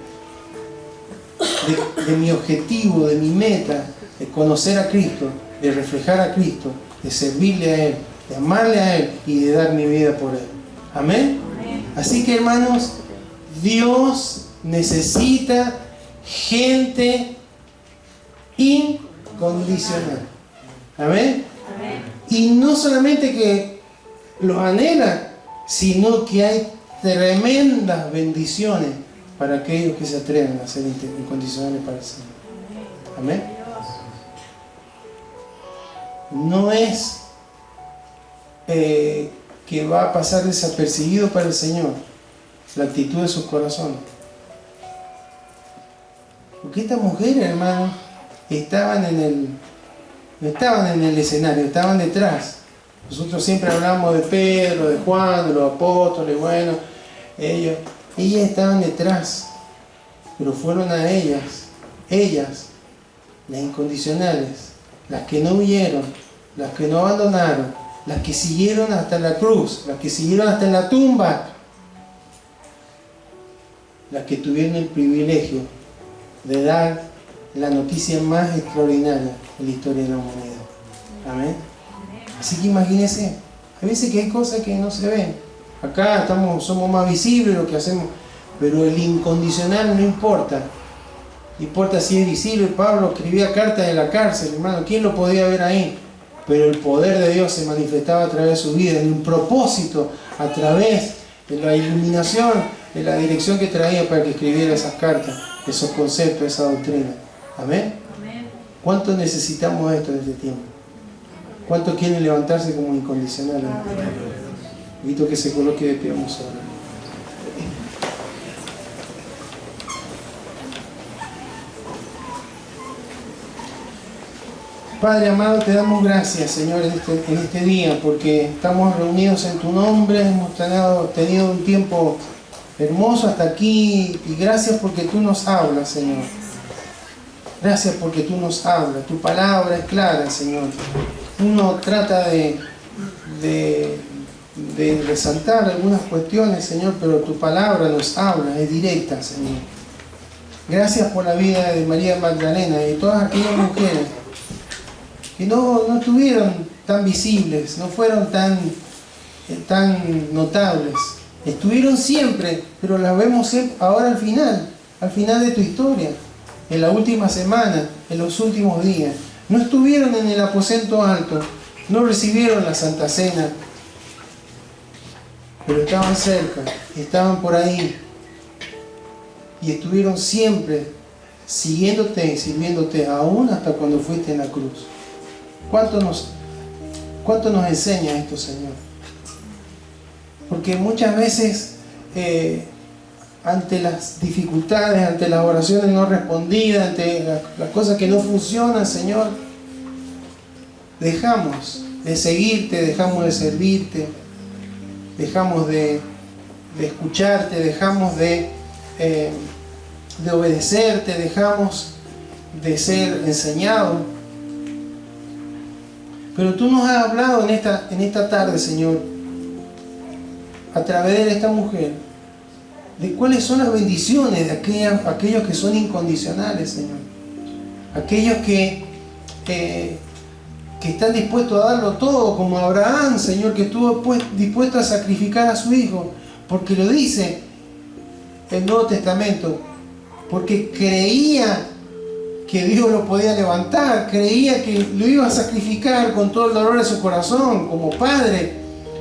de mi objetivo, de mi meta, de conocer a Cristo, de reflejar a Cristo, de servirle a Él, de amarle a Él y de dar mi vida por Él. ¿Amén? Así que, hermanos, Dios necesita gente incondicional. ¿Amén? Y no solamente que los anhela, sino que hay tremendas bendiciones para aquellos que se atreven a ser incondicionales para el Señor. Amén. No es que va a pasar desapercibido para el Señor la actitud de sus corazones. Porque estas mujeres, hermano, no estaban en el escenario, estaban detrás. Nosotros siempre hablamos de Pedro, de Juan, de los apóstoles, bueno, ellas estaban detrás, pero fueron a ellas, las incondicionales, las que no huyeron, las que no abandonaron, las que siguieron hasta la cruz, las que siguieron hasta la tumba, las que tuvieron el privilegio de dar la noticia más extraordinaria en la historia de la humanidad. Amén. Así que imagínense, a veces que hay cosas que no se ven. Acá somos más visibles lo que hacemos, pero el incondicional no importa. Importa si es visible. Pablo escribía cartas de la cárcel, hermano. ¿Quién lo podía ver ahí? Pero el poder de Dios se manifestaba a través de su vida, en un propósito, a través de la iluminación, de la dirección que traía para que escribiera esas cartas, esos conceptos, esa doctrina. Amén. ¿Cuánto necesitamos esto en este tiempo? ¿Cuántos quieren levantarse como incondicionales? Invito que se coloque de pie, vamos a orar. Padre amado, te damos gracias, Señor, en este día, porque estamos reunidos en tu nombre, hemos tenido un tiempo hermoso hasta aquí, y gracias porque tú nos hablas, Señor. Gracias porque tú nos hablas, tu palabra es clara, Señor. Uno trata de resaltar algunas cuestiones, Señor, pero tu palabra nos habla, es directa, Señor. Gracias por la vida de María Magdalena y de todas aquellas mujeres que no estuvieron tan visibles, no fueron tan notables. Estuvieron siempre, pero las vemos ahora al final de tu historia, en la última semana, en los últimos días. No estuvieron en el aposento alto, no recibieron la Santa Cena, pero estaban cerca, estaban por ahí, y estuvieron siempre siguiéndote y sirviéndote, aún hasta cuando fuiste en la cruz. ¿Cuánto nos enseña esto, Señor? Porque muchas veces, ante las dificultades, ante las oraciones no respondidas, ante las cosas que no funcionan, Señor, dejamos de seguirte, dejamos de servirte, dejamos de escucharte, dejamos de obedecerte, dejamos de ser enseñados. Pero tú nos has hablado en esta tarde, Señor, a través de esta mujer, de cuáles son las bendiciones de aquellos que son incondicionales, Señor. Aquellos que están dispuestos a darlo todo, como Abraham, Señor, que estuvo dispuesto a sacrificar a su hijo, porque lo dice el Nuevo Testamento, porque creía que Dios lo podía levantar, creía que lo iba a sacrificar con todo el dolor de su corazón como padre,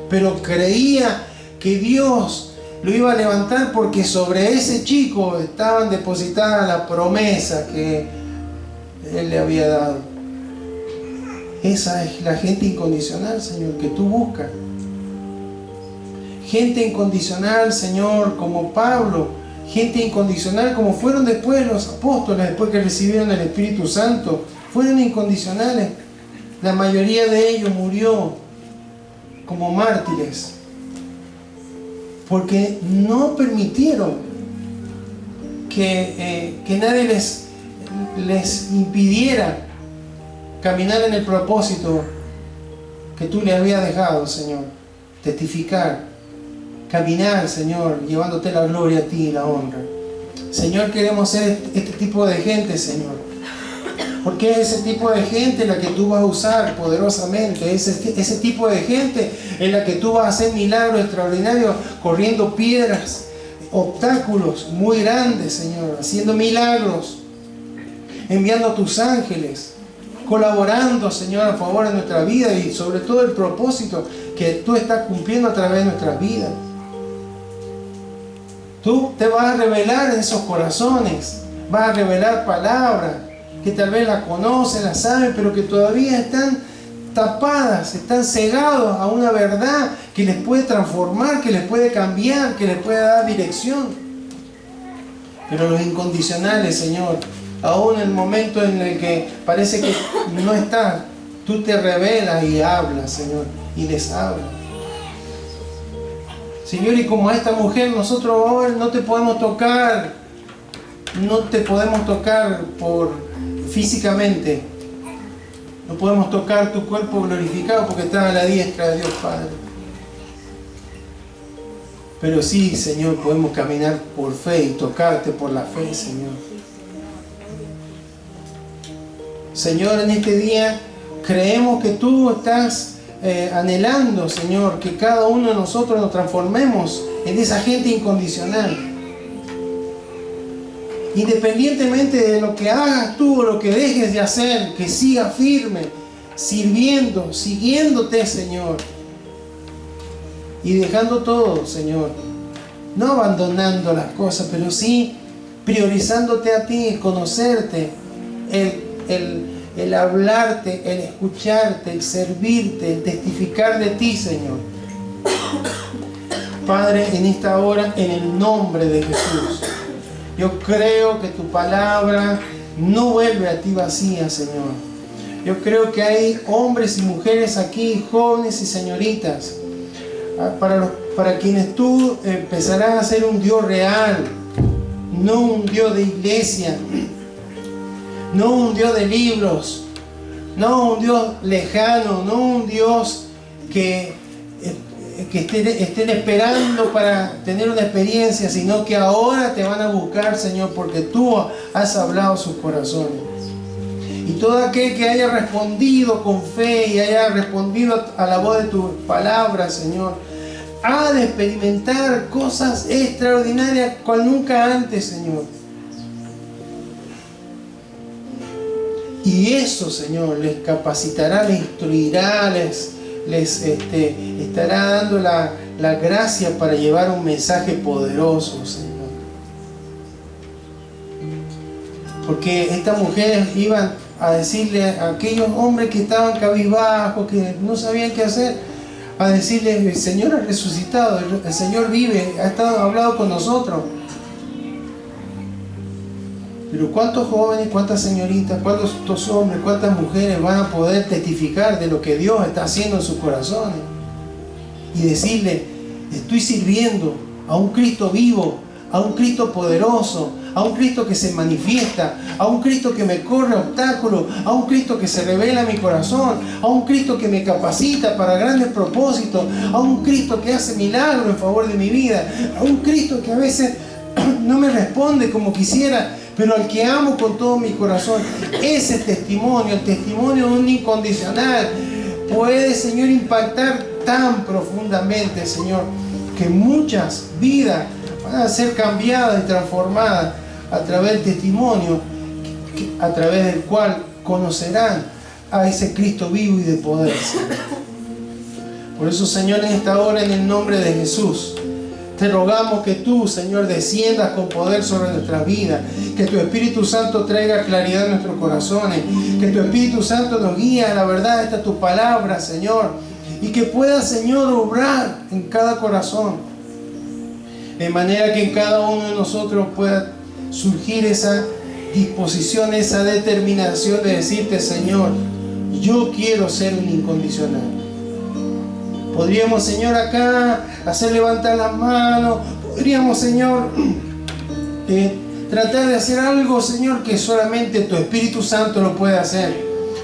pero creía que Dios lo iba a levantar porque sobre ese chico estaban depositadas la promesa que Él le había dado. Esa es la gente incondicional, Señor, que tú buscas. Gente incondicional, Señor, como Pablo. Gente incondicional como fueron después los apóstoles, después que recibieron el Espíritu Santo. Fueron incondicionales. La mayoría de ellos murió como mártires, porque no permitieron que nadie les impidiera caminar en el propósito que tú le habías dejado, Señor. Testificar. Caminar, Señor, llevándote la gloria a ti y la honra. Señor, queremos ser este tipo de gente, Señor. Porque es ese tipo de gente la que tú vas a usar poderosamente. Ese tipo de gente en la que tú vas a hacer milagros extraordinarios, corriendo piedras, obstáculos muy grandes, Señor. Haciendo milagros, enviando a tus ángeles, colaborando, Señor, a favor de nuestra vida y sobre todo el propósito que tú estás cumpliendo a través de nuestras vidas. Tú te vas a revelar en esos corazones, vas a revelar palabras que tal vez las conocen, las saben, pero que todavía están tapadas, están cegados a una verdad que les puede transformar, que les puede cambiar, que les puede dar dirección. Pero los incondicionales, Señor, aún en el momento en el que parece que no estás, tú te revelas y hablas, Señor, y les hablas. Señor, y como a esta mujer, nosotros hoy no te podemos tocar, físicamente, no podemos tocar tu cuerpo glorificado porque está a la diestra de Dios Padre. Pero sí, Señor, podemos caminar por fe y tocarte por la fe, Señor. Señor, en este día creemos que tú estás anhelando, Señor, que cada uno de nosotros nos transformemos en esa gente incondicional. Independientemente de lo que hagas tú o lo que dejes de hacer, que siga firme, sirviendo, siguiéndote, Señor. Y dejando todo, Señor. No abandonando las cosas, pero sí priorizándote a ti, conocerte, el hablarte, el escucharte, el servirte, el testificar de ti, Señor. Padre, en esta hora, en el nombre de Jesús, yo creo que tu palabra no vuelve a ti vacía, Señor. Yo creo que hay hombres y mujeres aquí, jóvenes y señoritas, para quienes tú empezarás a ser un Dios real, no un Dios de iglesia, no un Dios de libros, no un Dios lejano, no un Dios que estén esperando para tener una experiencia, sino que ahora te van a buscar, Señor, porque tú has hablado sus corazones. Y todo aquel que haya respondido con fe y haya respondido a la voz de tu palabra, Señor, ha de experimentar cosas extraordinarias cual nunca antes, Señor. Y eso, Señor, les capacitará, les instruirá, les estará dando la gracia para llevar un mensaje poderoso, Señor. Porque estas mujeres iban a decirle a aquellos hombres que estaban cabizbajos, que no sabían qué hacer, a decirle: el Señor ha resucitado, el Señor vive, ha hablado con nosotros. Pero ¿cuántos jóvenes, cuántas señoritas, cuántos hombres, cuántas mujeres van a poder testificar de lo que Dios está haciendo en sus corazones? Y decirle: estoy sirviendo a un Cristo vivo, a un Cristo poderoso, a un Cristo que se manifiesta, a un Cristo que me corre obstáculos, a un Cristo que se revela en mi corazón, a un Cristo que me capacita para grandes propósitos, a un Cristo que hace milagros en favor de mi vida, a un Cristo que a veces no me responde como quisiera, pero al que amo con todo mi corazón. Ese testimonio, el testimonio de un incondicional, puede, Señor, impactar tan profundamente, Señor, que muchas vidas van a ser cambiadas y transformadas a través del testimonio, a través del cual conocerán a ese Cristo vivo y de poder, Señor. Por eso, Señor, en esta hora, en el nombre de Jesús, te rogamos que tú, Señor, desciendas con poder sobre nuestras vidas, que tu Espíritu Santo traiga claridad en nuestros corazones, que tu Espíritu Santo nos guíe a la verdad, esta es tu palabra, Señor, y que pueda, Señor, obrar en cada corazón, de manera que en cada uno de nosotros pueda surgir esa disposición, esa determinación de decirte: Señor, yo quiero ser un incondicional. Podríamos, Señor, acá hacer levantar las manos. Podríamos, Señor, tratar de hacer algo, Señor, que solamente tu Espíritu Santo lo puede hacer.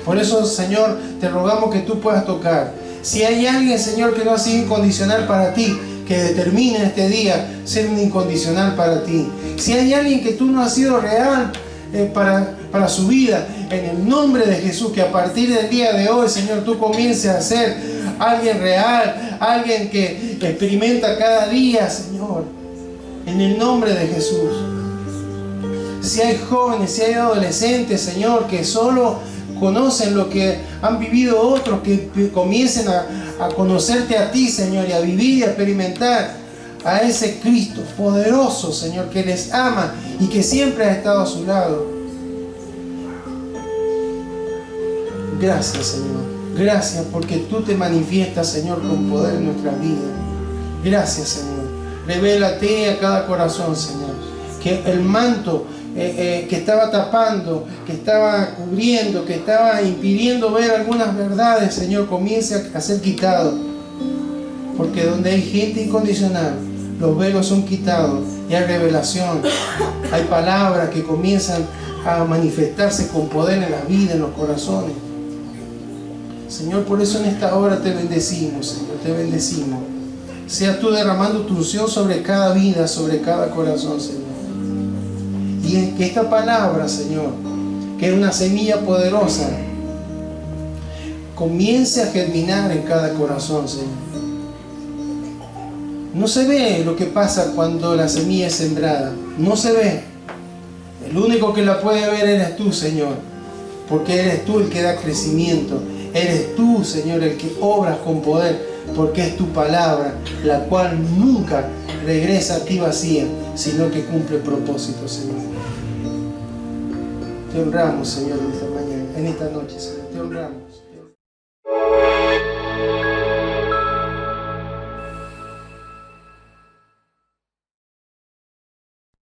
Por eso, Señor, te rogamos que tú puedas tocar. Si hay alguien, Señor, que no ha sido incondicional para ti, que determine este día ser un incondicional para ti. Si hay alguien que tú no has sido real para su vida, en el nombre de Jesús, que a partir del día de hoy, Señor, tú comiences a ser alguien real, alguien que experimenta cada día, Señor, en el nombre de Jesús. Si hay jóvenes, si hay adolescentes, Señor, que solo conocen lo que han vivido otros, que comiencen a conocerte a ti, Señor, y a vivir y a experimentar a ese Cristo poderoso, Señor, que les ama y que siempre ha estado a su lado. Gracias, Señor. Gracias porque tú te manifiestas, Señor, con poder en nuestra vida. Gracias, Señor. Revélate a cada corazón, Señor, que el manto que estaba tapando, que estaba cubriendo, que estaba impidiendo ver algunas verdades, Señor, comience a ser quitado. Porque donde hay gente incondicional, los velos son quitados y hay revelación. Hay palabras que comienzan a manifestarse con poder en la vida, en los corazones. Señor, por eso en esta hora te bendecimos, Señor, te bendecimos. Seas tú derramando tu unción sobre cada vida, sobre cada corazón, Señor. Y que esta palabra, Señor, que es una semilla poderosa, comience a germinar en cada corazón, Señor. No se ve lo que pasa cuando la semilla es sembrada. No se ve. El único que la puede ver eres tú, Señor. Porque eres tú el que da crecimiento. Eres tú, Señor, el que obras con poder. Porque es tu palabra, la cual nunca regresa a ti vacía, sino que cumple propósito, Señor. Te honramos, Señor, en esta mañana, en esta noche, Señor. Te honramos.